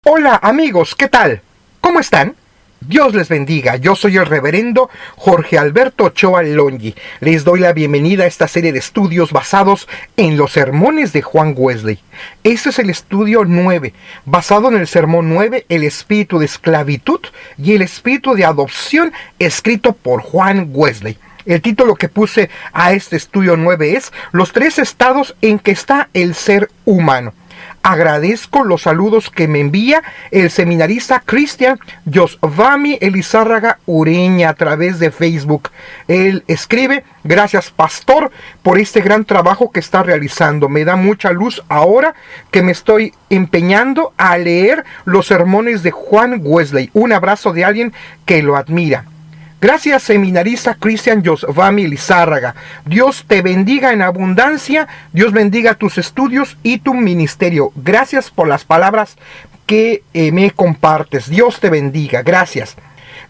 Hola amigos, ¿qué tal? ¿Cómo están? Dios les bendiga, yo soy el reverendo Jorge Alberto Ochoa Longi. Les doy la bienvenida a esta serie de estudios basados en los sermones de Juan Wesley. Este es el estudio 9, basado en el sermón 9, el espíritu de esclavitud y el espíritu de adopción, escrito por Juan Wesley. El título que puse a este estudio 9 es Los tres estados en que está el ser humano. Agradezco los saludos que me envía el seminarista Cristian Josvami Elizárraga Ureña a través de Facebook. Él escribe: gracias pastor por este gran trabajo que está realizando. Me da mucha luz ahora que me estoy empeñando a leer los sermones de Juan Wesley. Un abrazo de alguien que lo admira. Gracias, seminarista Cristian Josvami Elizárraga. Dios te bendiga en abundancia. Dios bendiga tus estudios y tu ministerio. Gracias por las palabras que me compartes. Dios te bendiga. Gracias.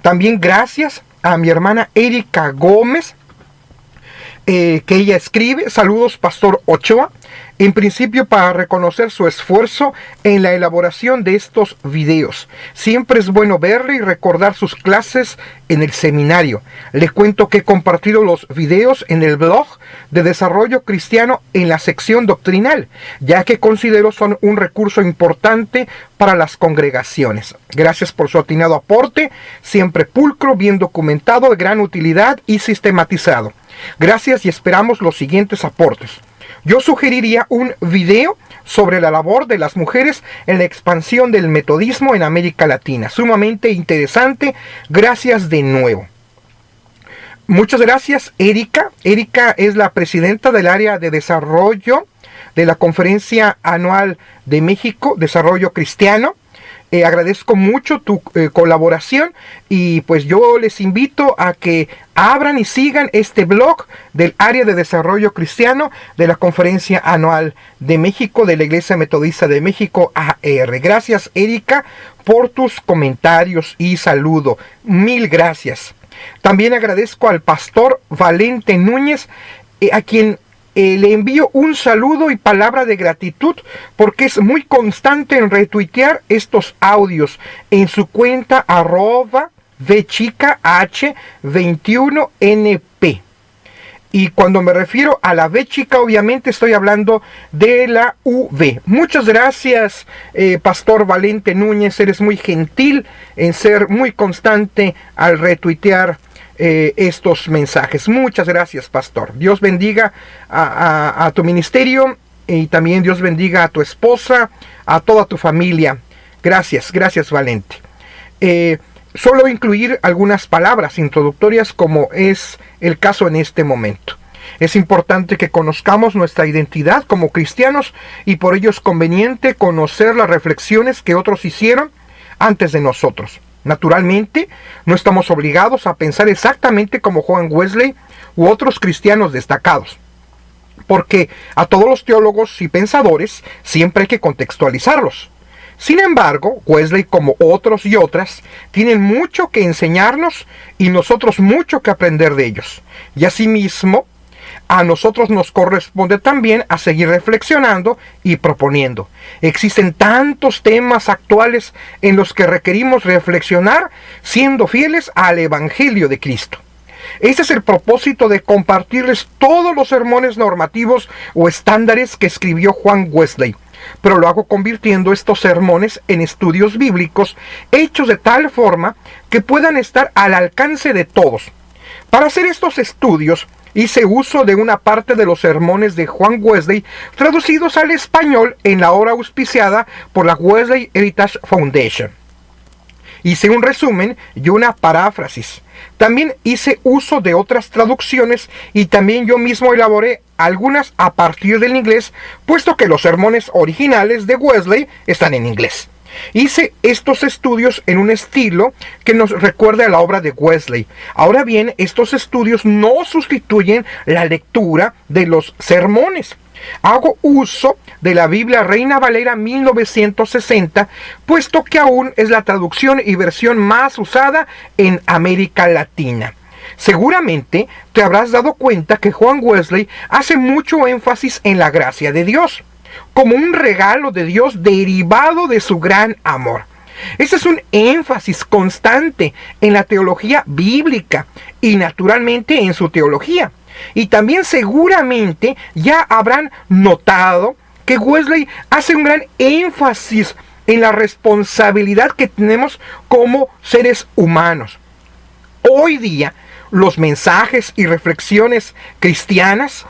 También gracias a mi hermana Erika Gómez, que ella escribe: saludos, Pastor Ochoa. En principio, para reconocer su esfuerzo en la elaboración de estos videos. Siempre es bueno verle y recordar sus clases en el seminario. Le cuento que he compartido los videos en el blog de Desarrollo Cristiano en la sección doctrinal, ya que considero son un recurso importante para las congregaciones. Gracias por su atinado aporte, siempre pulcro, bien documentado, de gran utilidad y sistematizado. Gracias y esperamos los siguientes aportes. Yo sugeriría un video sobre la labor de las mujeres en la expansión del metodismo en América Latina. Sumamente interesante. Gracias de nuevo. Muchas gracias, Erika. Erika es la presidenta del área de desarrollo de la Conferencia Anual de México, Desarrollo Cristiano. Agradezco mucho tu colaboración y pues yo les invito a que abran y sigan este blog del área de desarrollo cristiano de la Conferencia Anual de México de la Iglesia Metodista de México, AR. Gracias, Erika, por tus comentarios y saludo. Mil gracias. También agradezco al pastor Valente Núñez, a quien le envío un saludo y palabra de gratitud porque es muy constante en retuitear estos audios en su cuenta @vchicah21np. Y cuando me refiero a la V chica, obviamente estoy hablando de la V. Muchas gracias, Pastor Valente Núñez. Eres muy gentil en ser muy constante al retuitear estos mensajes. Muchas gracias, pastor. Dios bendiga a tu ministerio y también Dios bendiga a tu esposa, a toda tu familia. Gracias, gracias, Valente. Solo incluir algunas palabras introductorias como es el caso en este momento. Es importante que conozcamos nuestra identidad como cristianos y por ello es conveniente conocer las reflexiones que otros hicieron antes de nosotros. Naturalmente, no estamos obligados a pensar exactamente como Juan Wesley u otros cristianos destacados, porque a todos los teólogos y pensadores siempre hay que contextualizarlos. Sin embargo, Wesley, como otros y otras, tienen mucho que enseñarnos y nosotros mucho que aprender de ellos. Y asimismo, a nosotros nos corresponde también a seguir reflexionando y proponiendo. Existen tantos temas actuales en los que requerimos reflexionar siendo fieles al Evangelio de Cristo. Este es el propósito de compartirles todos los sermones normativos o estándares que escribió Juan Wesley. Pero lo hago convirtiendo estos sermones en estudios bíblicos hechos de tal forma que puedan estar al alcance de todos. Para hacer estos estudios, hice uso de una parte de los sermones de Juan Wesley traducidos al español en la obra auspiciada por la Wesley Heritage Foundation. Hice un resumen y una paráfrasis. También hice uso de otras traducciones y también yo mismo elaboré algunas a partir del inglés, puesto que los sermones originales de Wesley están en inglés. Hice estos estudios en un estilo que nos recuerda a la obra de Wesley. Ahora bien, estos estudios no sustituyen la lectura de los sermones. Hago uso de la Biblia Reina Valera 1960, puesto que aún es la traducción y versión más usada en América Latina. Seguramente te habrás dado cuenta que Juan Wesley hace mucho énfasis en la gracia de Dios. como un regalo de Dios derivado de su gran amor. Ese es un énfasis constante en la teología bíblica y naturalmente en su teología. Y también seguramente ya habrán notado que Wesley hace un gran énfasis en la responsabilidad que tenemos como seres humanos. Hoy día, los mensajes y reflexiones cristianas,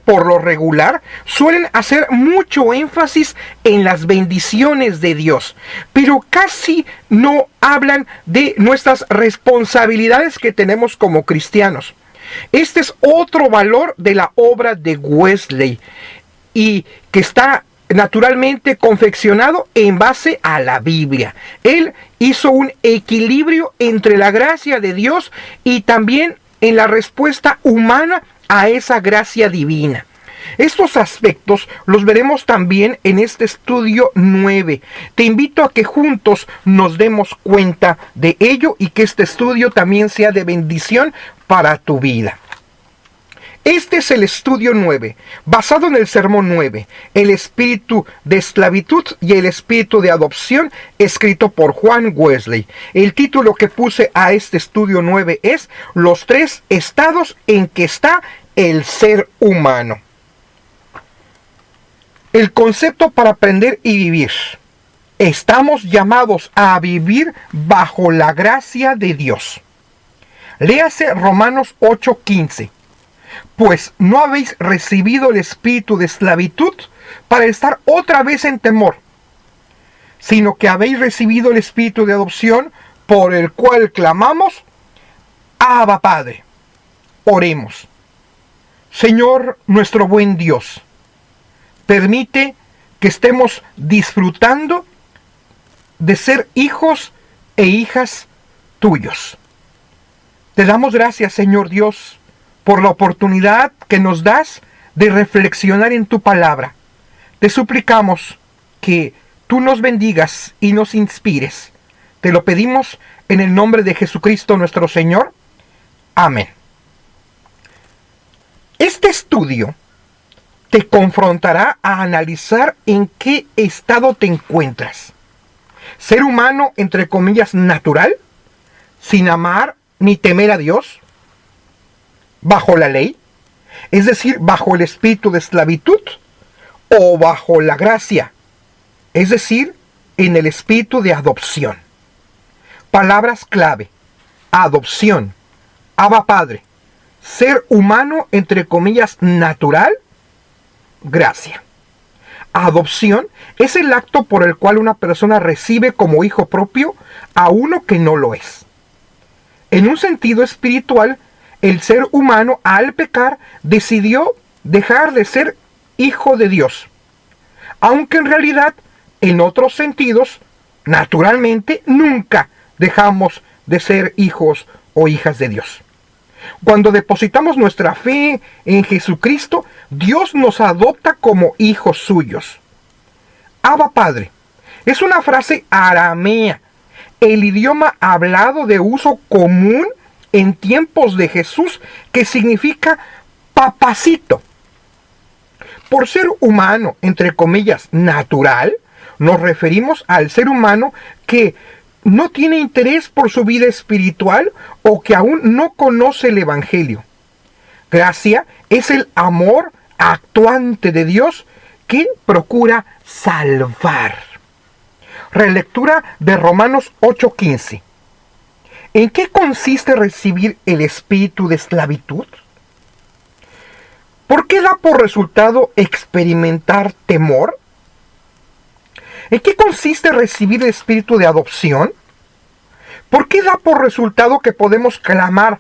por lo regular, suelen hacer mucho énfasis en las bendiciones de Dios, pero casi no hablan de nuestras responsabilidades que tenemos como cristianos. Este es otro valor de la obra de Wesley y que está naturalmente confeccionado en base a la Biblia. Él hizo un equilibrio entre la gracia de Dios y también en la respuesta humana a esa gracia divina. Estos aspectos los veremos también en este estudio 9. Te invito a que juntos nos demos cuenta de ello y que este estudio también sea de bendición para tu vida. Este es el estudio 9, basado en el sermón 9, el espíritu de esclavitud y el espíritu de adopción, escrito por Juan Wesley. El título que puse a este estudio 9 es Los tres estados en que está el ser humano. El concepto para aprender y vivir. Estamos llamados a vivir bajo la gracia de Dios. Léase Romanos 8:15. Pues no habéis recibido el espíritu de esclavitud para estar otra vez en temor, sino que habéis recibido el espíritu de adopción por el cual clamamos, Abba Padre. Oremos. Señor nuestro buen Dios, permite que estemos disfrutando de ser hijos e hijas tuyos. Te damos gracias, Señor Dios, por la oportunidad que nos das de reflexionar en tu palabra. Te suplicamos que tú nos bendigas y nos inspires. Te lo pedimos en el nombre de Jesucristo nuestro Señor. Amén. Este estudio te confrontará a analizar en qué estado te encuentras. Ser humano, entre comillas, natural, sin amar ni temer a Dios, bajo la ley, es decir, bajo el espíritu de esclavitud, o bajo la gracia, es decir, en el espíritu de adopción. Palabras clave: adopción, Abba Padre, ser humano, entre comillas, natural, gracia. Adopción es el acto por el cual una persona recibe como hijo propio a uno que no lo es. En un sentido espiritual, el ser humano, al pecar, decidió dejar de ser hijo de Dios. Aunque en realidad, en otros sentidos, naturalmente, nunca dejamos de ser hijos o hijas de Dios. Cuando depositamos nuestra fe en Jesucristo, Dios nos adopta como hijos suyos. Abba Padre es una frase aramea, el idioma hablado de uso común en tiempos de Jesús, que significa papacito. Por ser humano, entre comillas, natural, nos referimos al ser humano que no tiene interés por su vida espiritual o que aún no conoce el Evangelio. Gracia es el amor actuante de Dios que procura salvar. Relectura de Romanos 8:15. ¿En qué consiste recibir el espíritu de esclavitud? ¿Por qué da por resultado experimentar temor? ¿En qué consiste recibir el espíritu de adopción? ¿Por qué da por resultado que podemos clamar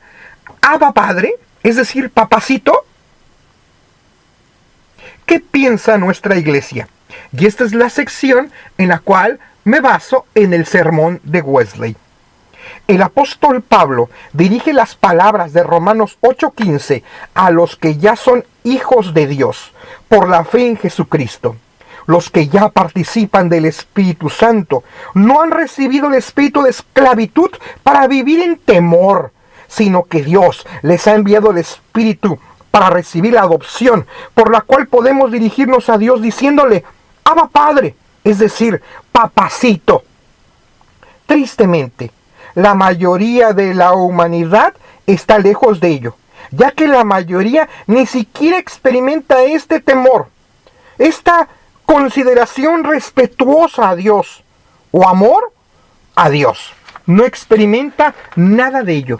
Abba Padre, es decir, papacito? ¿Qué piensa nuestra iglesia? Y esta es la sección en la cual me baso en el sermón de Wesley. El apóstol Pablo dirige las palabras de Romanos 8:15 a los que ya son hijos de Dios por la fe en Jesucristo. Los que ya participan del Espíritu Santo no han recibido el espíritu de esclavitud para vivir en temor, sino que Dios les ha enviado el Espíritu para recibir la adopción, por la cual podemos dirigirnos a Dios diciéndole, Abba Padre, es decir, papacito. Tristemente, la mayoría de la humanidad está lejos de ello, ya que la mayoría ni siquiera experimenta este temor, esta consideración respetuosa a Dios o amor a Dios. No experimenta nada de ello.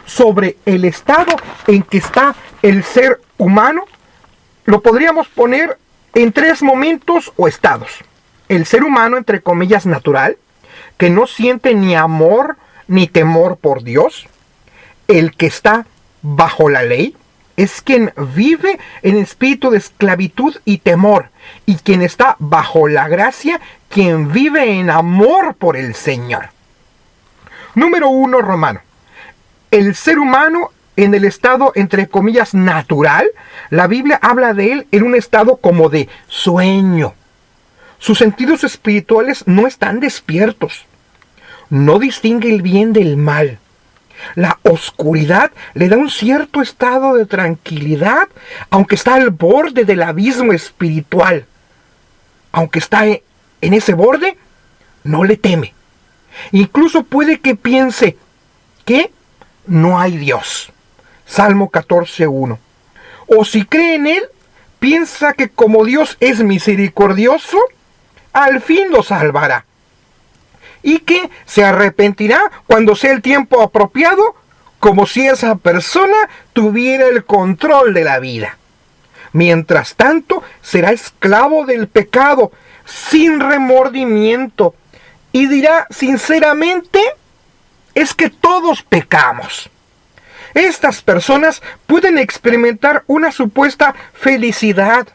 Sobre el estado en que está el ser humano, lo podríamos poner en 3 momentos o estados. El ser humano, entre comillas, natural, que no siente ni amor ni temor por Dios. El que está bajo la ley, es quien vive en espíritu de esclavitud y temor. Y quien está bajo la gracia, quien vive en amor por el Señor. Número 1, Romano. El ser humano en el estado, entre comillas, natural, la Biblia habla de él en un estado como de sueño. Sus sentidos espirituales no están despiertos. No distingue el bien del mal. La oscuridad le da un cierto estado de tranquilidad, aunque está al borde del abismo espiritual. Aunque está en ese borde, no le teme. Incluso puede que piense que no hay Dios. Salmo 14:1. O si cree en Él, piensa que como Dios es misericordioso, al fin lo salvará. Y que se arrepentirá cuando sea el tiempo apropiado, como si esa persona tuviera el control de la vida. Mientras tanto, será esclavo del pecado, sin remordimiento, y dirá sinceramente, es que todos pecamos. Estas personas pueden experimentar una supuesta felicidad,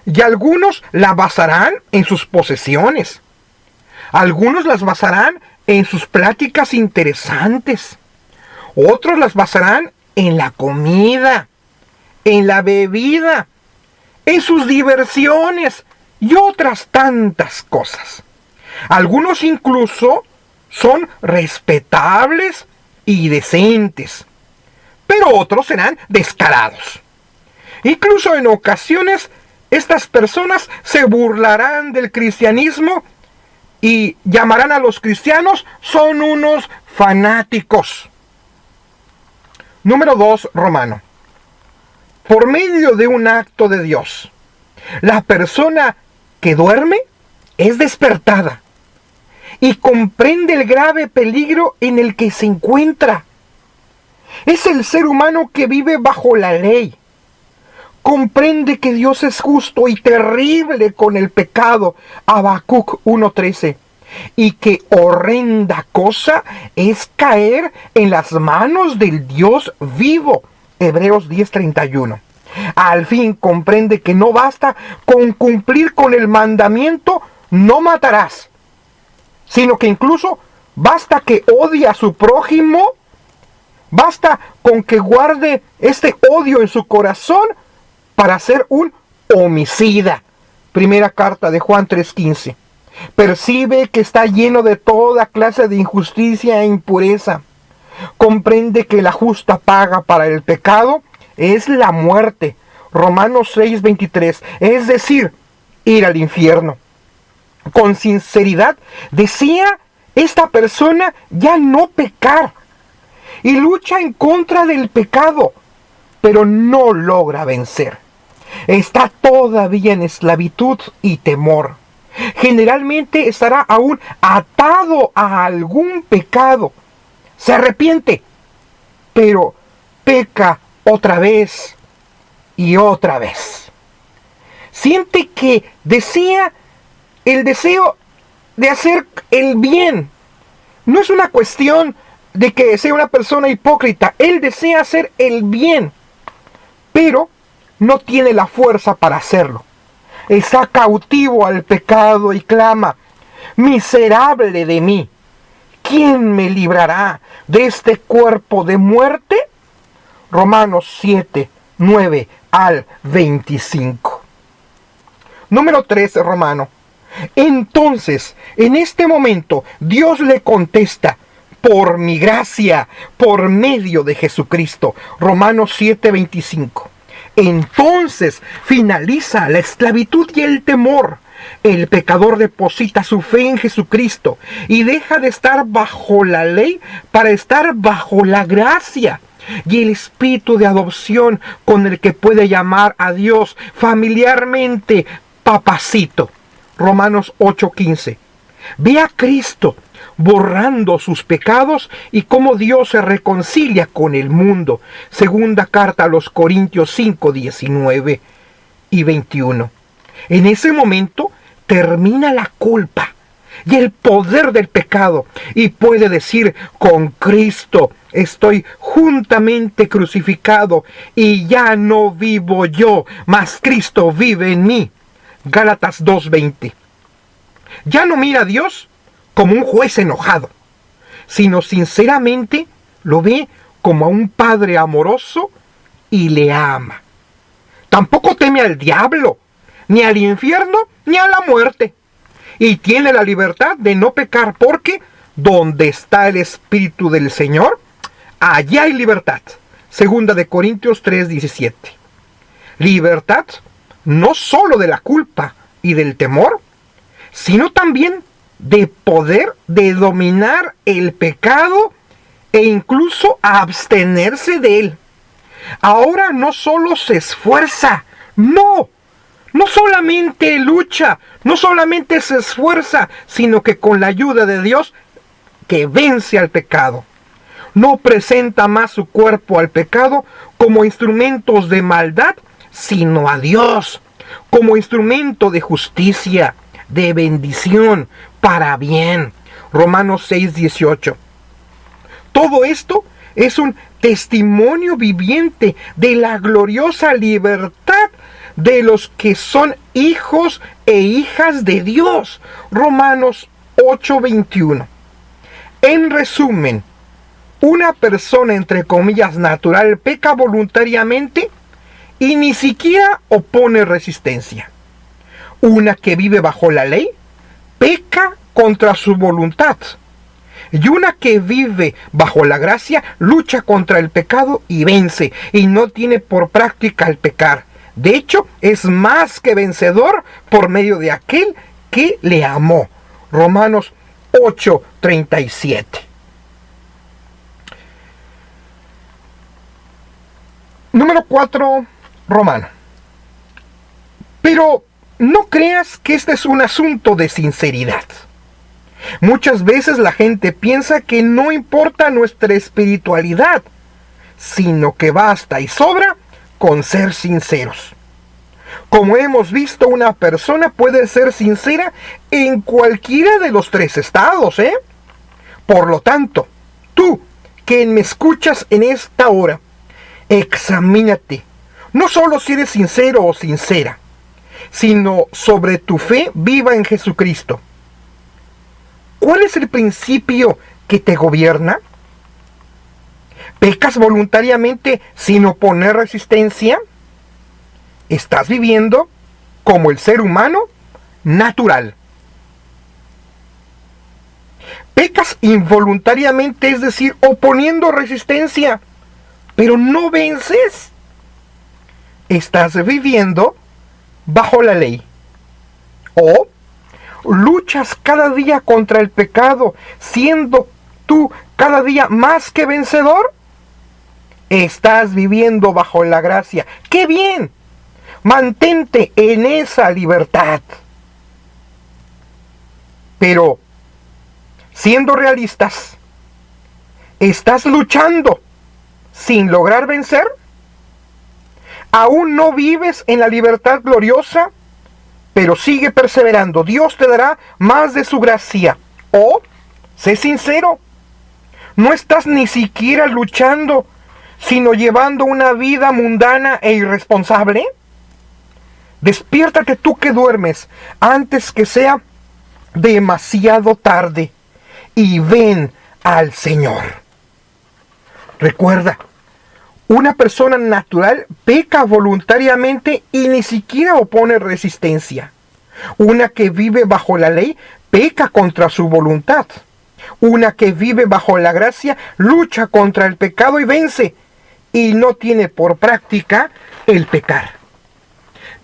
y algunos la basarán en sus posesiones. Algunos las basarán en sus pláticas interesantes. Otros las basarán en la comida, en la bebida, en sus diversiones y otras tantas cosas. Algunos incluso son respetables y decentes, pero otros serán descarados. Incluso en ocasiones estas personas se burlarán del cristianismo y llamarán a los cristianos son unos fanáticos. Número 2, Romano. Por medio de un acto de Dios, la persona que duerme es despertada y comprende el grave peligro en el que se encuentra. Es el ser humano que vive bajo la ley. Comprende que Dios es justo y terrible con el pecado, Habacuc 1:13, y que horrenda cosa es caer en las manos del Dios vivo, Hebreos 10:31. Al fin comprende que no basta con cumplir con el mandamiento, no matarás, sino que incluso basta que odie a su prójimo, basta con que guarde este odio en su corazón para ser un homicida. Primera carta de Juan 3:15. Percibe que está lleno de toda clase de injusticia e impureza. Comprende que la justa paga para el pecado es la muerte. Romanos 6:23. Es decir, ir al infierno. Con sinceridad desea esta persona ya no pecar y lucha en contra del pecado, pero no logra vencer. Está todavía en esclavitud y temor. Generalmente estará aún atado a algún pecado. Se arrepiente, pero peca otra vez y otra vez. Siente que desea el deseo de hacer el bien. No es una cuestión de que sea una persona hipócrita. Él desea hacer el bien, pero no tiene la fuerza para hacerlo. Está cautivo al pecado y clama: miserable de mí, ¿quién me librará de este cuerpo de muerte? Romanos 7:9 al 25. Número 3, Romano. Entonces, en este momento, Dios le contesta: por mi gracia, por medio de Jesucristo. Romanos 7:25. Entonces finaliza la esclavitud y el temor. El pecador deposita su fe en Jesucristo y deja de estar bajo la ley para estar bajo la gracia y el espíritu de adopción con el que puede llamar a Dios familiarmente papacito. Romanos 8:15. Ve a Cristo borrando sus pecados y cómo Dios se reconcilia con el mundo. Segunda carta a los Corintios 5:19 y 21. En ese momento termina la culpa y el poder del pecado y puede decir: con Cristo estoy juntamente crucificado y ya no vivo yo, mas Cristo vive en mí. Gálatas 2:20. Ya no mira a Dios como un juez enojado, sino sinceramente lo ve como a un padre amoroso y le ama. Tampoco teme al diablo, ni al infierno, ni a la muerte. Y tiene la libertad de no pecar, porque donde está el Espíritu del Señor, allá hay libertad. Segunda de Corintios 3:17. Libertad no solo de la culpa y del temor, sino también de poder de dominar el pecado e incluso a abstenerse de él. Ahora no solo se esfuerza, no solamente lucha, no solamente se esfuerza, sino que con la ayuda de Dios que vence al pecado. No presenta más su cuerpo al pecado como instrumentos de maldad, sino a Dios como instrumento de justicia, de bendición, para bien. Romanos 6:18. Todo esto es un testimonio viviente de la gloriosa libertad de los que son hijos e hijas de Dios. Romanos 8:21. En resumen, una persona entre comillas natural peca voluntariamente y ni siquiera opone resistencia. Una que vive bajo la ley peca contra su voluntad. Y una que vive bajo la gracia lucha contra el pecado y vence, y no tiene por práctica el pecar. De hecho, es más que vencedor por medio de aquel que le amó. Romanos 8:37. Número 4, Romano. Pero no creas que este es un asunto de sinceridad. Muchas veces la gente piensa que no importa nuestra espiritualidad, sino que basta y sobra con ser sinceros. Como hemos visto, una persona puede ser sincera en cualquiera de los tres estados, Por lo tanto, tú, que me escuchas en esta hora, examínate, no solo si eres sincero o sincera, sino sobre tu fe viva en Jesucristo. ¿Cuál es el principio que te gobierna? ¿Pecas voluntariamente sin oponer resistencia? ¿Estás viviendo como el ser humano natural? ¿Pecas involuntariamente, es decir, oponiendo resistencia, pero no vences? ¿Estás viviendo bajo la ley? ¿O luchas cada día contra el pecado, siendo tú cada día más que vencedor? Estás viviendo bajo la gracia. ¡Qué bien! Mantente en esa libertad. Pero, siendo realistas, ¿estás luchando sin lograr vencer? ¿Aún no vives en la libertad gloriosa? Pero sigue perseverando. Dios te dará más de su gracia. O, sé sincero, no estás ni siquiera luchando, sino llevando una vida mundana e irresponsable. Despiértate tú que duermes antes que sea demasiado tarde y ven al Señor. Recuerda, una persona natural peca voluntariamente y ni siquiera opone resistencia. Una que vive bajo la ley peca contra su voluntad. Una que vive bajo la gracia lucha contra el pecado y vence, y no tiene por práctica el pecar.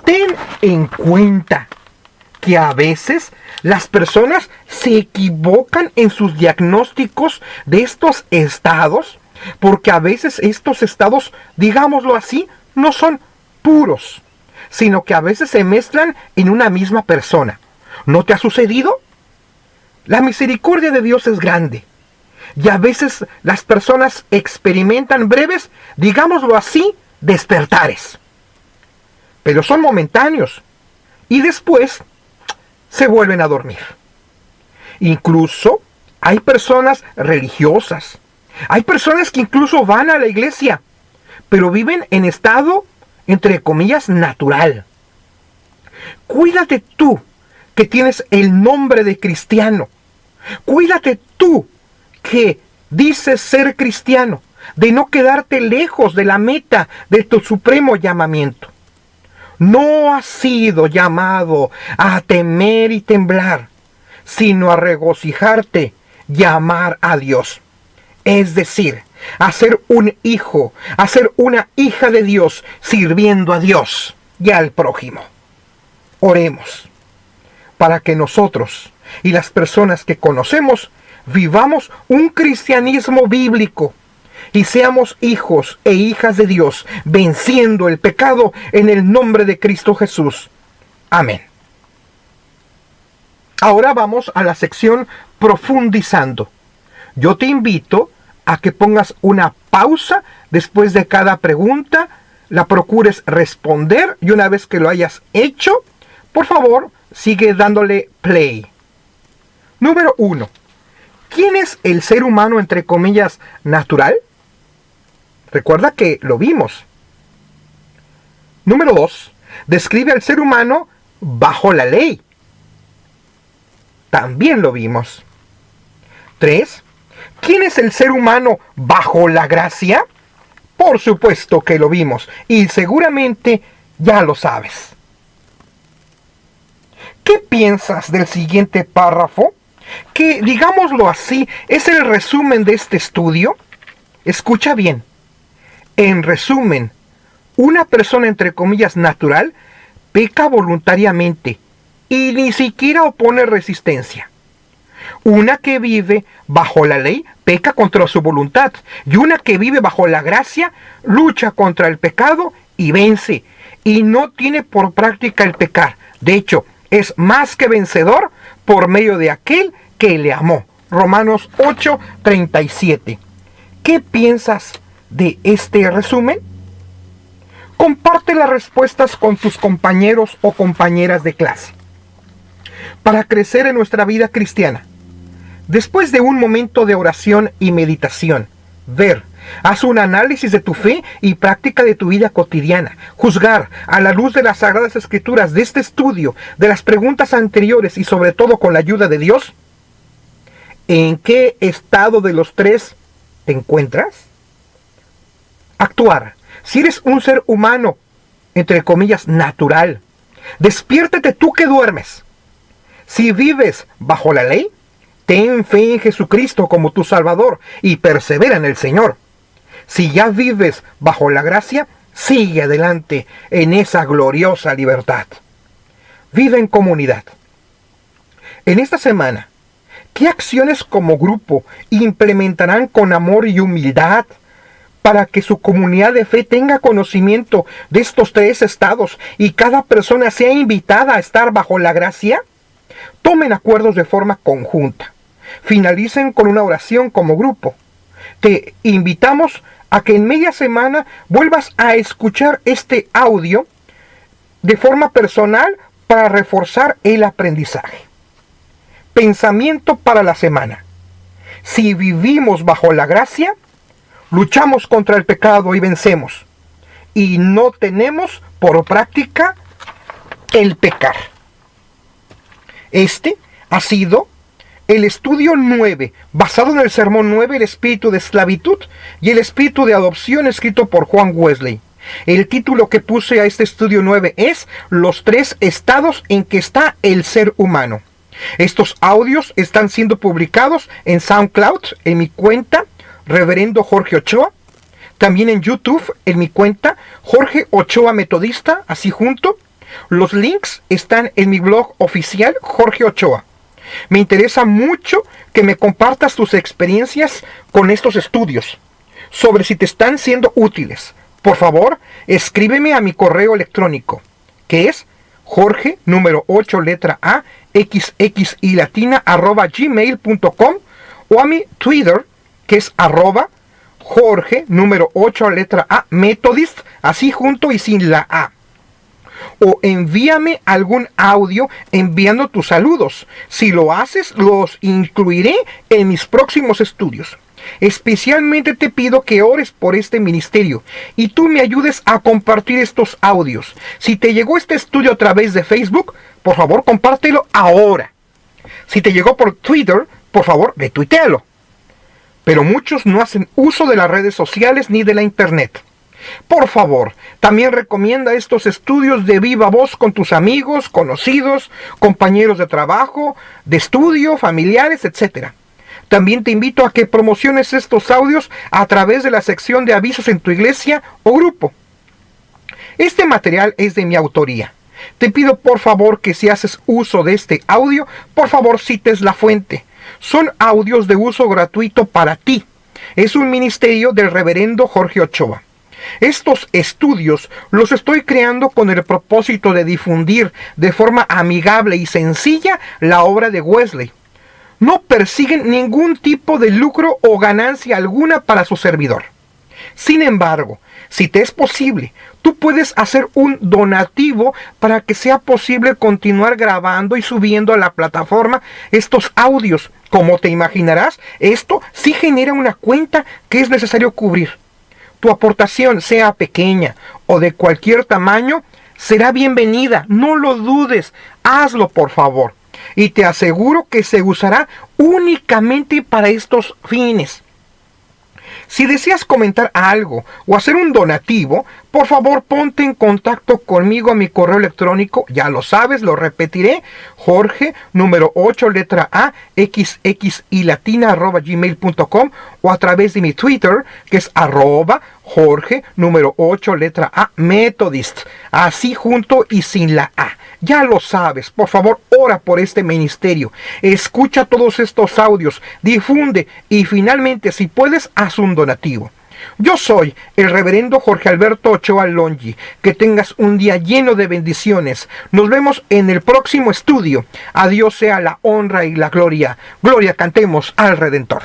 Ten en cuenta que a veces las personas se equivocan en sus diagnósticos de estos estados, porque a veces estos estados, digámoslo así, no son puros, sino que a veces se mezclan en una misma persona. ¿No te ha sucedido? La misericordia de Dios es grande, y a veces las personas experimentan breves, digámoslo así, despertares. Pero son momentáneos, y después se vuelven a dormir. Incluso hay personas religiosas, hay personas que incluso van a la iglesia, pero viven en estado, entre comillas, natural. Cuídate tú, que tienes el nombre de cristiano. Cuídate tú, que dices ser cristiano, de no quedarte lejos de la meta de tu supremo llamamiento. No has sido llamado a temer y temblar, sino a regocijarte y a amar a Dios. Es decir, a ser un hijo, a ser una hija de Dios, sirviendo a Dios y al prójimo. Oremos para que nosotros y las personas que conocemos vivamos un cristianismo bíblico y seamos hijos e hijas de Dios, venciendo el pecado en el nombre de Cristo Jesús. Amén. Ahora vamos a la sección profundizando. Yo te invito a que pongas una pausa después de cada pregunta, la procures responder y una vez que lo hayas hecho, por favor, sigue dándole play. Número 1. ¿Quién es el ser humano, entre comillas, natural? Recuerda que lo vimos. Número 2. Describe al ser humano bajo la ley. También lo vimos. 3. ¿Quién es el ser humano bajo la gracia? Por supuesto que lo vimos y seguramente ya lo sabes. ¿Qué piensas del siguiente párrafo? Que, digámoslo así, es el resumen de este estudio. Escucha bien. En resumen, una persona, entre comillas, natural, peca voluntariamente y ni siquiera opone resistencia. Una que vive bajo la ley peca contra su voluntad, y una que vive bajo la gracia lucha contra el pecado y vence, y no tiene por práctica el pecar. De hecho, es más que vencedor por medio de aquel que le amó. Romanos 8:37. ¿Qué piensas de este resumen? Comparte las respuestas con tus compañeros o compañeras de clase. Para crecer en nuestra vida cristiana, después de un momento de oración y meditación, haz un análisis de tu fe y práctica de tu vida cotidiana. Juzgar a la luz de las Sagradas Escrituras, de este estudio, de las preguntas anteriores y sobre todo con la ayuda de Dios. ¿En qué estado de los tres te encuentras? Actuar. Si eres un ser humano, entre comillas, natural, despiértate tú que duermes. Si vives bajo la ley, ten fe en Jesucristo como tu Salvador y persevera en el Señor. Si ya vives bajo la gracia, sigue adelante en esa gloriosa libertad. Vive en comunidad. En esta semana, ¿qué acciones como grupo implementarán con amor y humildad para que su comunidad de fe tenga conocimiento de estos tres estados y cada persona sea invitada a estar bajo la gracia? Tomen acuerdos de forma conjunta. Finalicen con una oración como grupo. Te invitamos a que en media semana vuelvas a escuchar este audio de forma personal para reforzar el aprendizaje. Pensamiento para la semana. Si vivimos bajo la gracia, luchamos contra el pecado y vencemos. Y no tenemos por práctica el pecar. Este ha sido el estudio 9, basado en el sermón 9, el espíritu de esclavitud y el espíritu de adopción, escrito por Juan Wesley. El título que puse a este estudio 9 es Los tres estados en que está el ser humano. Estos audios están siendo publicados en SoundCloud, en mi cuenta Reverendo Jorge Ochoa, también en YouTube, en mi cuenta Jorge Ochoa Metodista, así junto. Los links están en mi blog oficial Jorge Ochoa. Me interesa mucho que me compartas tus experiencias con estos estudios, sobre si te están siendo útiles. Por favor, escríbeme a mi correo electrónico, que es Jorge, número 8, letra A, xxy latina, @gmail.com, o a mi Twitter, que es Jorge, número 8, letra A, Methodist, así junto y sin la A. O envíame algún audio enviando tus saludos. Si lo haces, los incluiré en mis próximos estudios. Especialmente te pido que ores por este ministerio y tú me ayudes a compartir estos audios. Si te llegó este estudio a través de Facebook, por favor compártelo ahora. Si te llegó por Twitter, por favor retuitealo. Pero muchos no hacen uso de las redes sociales ni de la internet. Por favor, también recomienda estos estudios de viva voz con tus amigos, conocidos, compañeros de trabajo, de estudio, familiares, etc. También te invito a que promociones estos audios a través de la sección de avisos en tu iglesia o grupo. Este material es de mi autoría. Te pido por favor que si haces uso de este audio, por favor cites la fuente. Son audios de uso gratuito para ti. Es un ministerio del reverendo Jorge Ochoa. Estos estudios los estoy creando con el propósito de difundir de forma amigable y sencilla la obra de Wesley. No persiguen ningún tipo de lucro o ganancia alguna para su servidor. Sin embargo, si te es posible, tú puedes hacer un donativo para que sea posible continuar grabando y subiendo a la plataforma estos audios. Como te imaginarás, esto sí genera una cuenta que es necesario cubrir. Tu aportación, sea pequeña o de cualquier tamaño, será bienvenida. No lo dudes. Hazlo, por favor. Y te aseguro que se usará únicamente para estos fines. Si deseas comentar algo o hacer un donativo, por favor ponte en contacto conmigo a mi correo electrónico, ya lo sabes, lo repetiré, Jorge, número 8, letra A, xxy latina, @gmail.com, o a través de mi Twitter, que es Jorge, número 8, letra A, Methodist, así junto y sin la A. Ya lo sabes, por favor, ora por este ministerio, escucha todos estos audios, difunde y finalmente, si puedes, haz un donativo. Yo soy el reverendo Jorge Alberto Ochoa Longi. Que tengas un día lleno de bendiciones. Nos vemos en el próximo estudio. A Dios sea la honra y la gloria. Gloria cantemos al Redentor.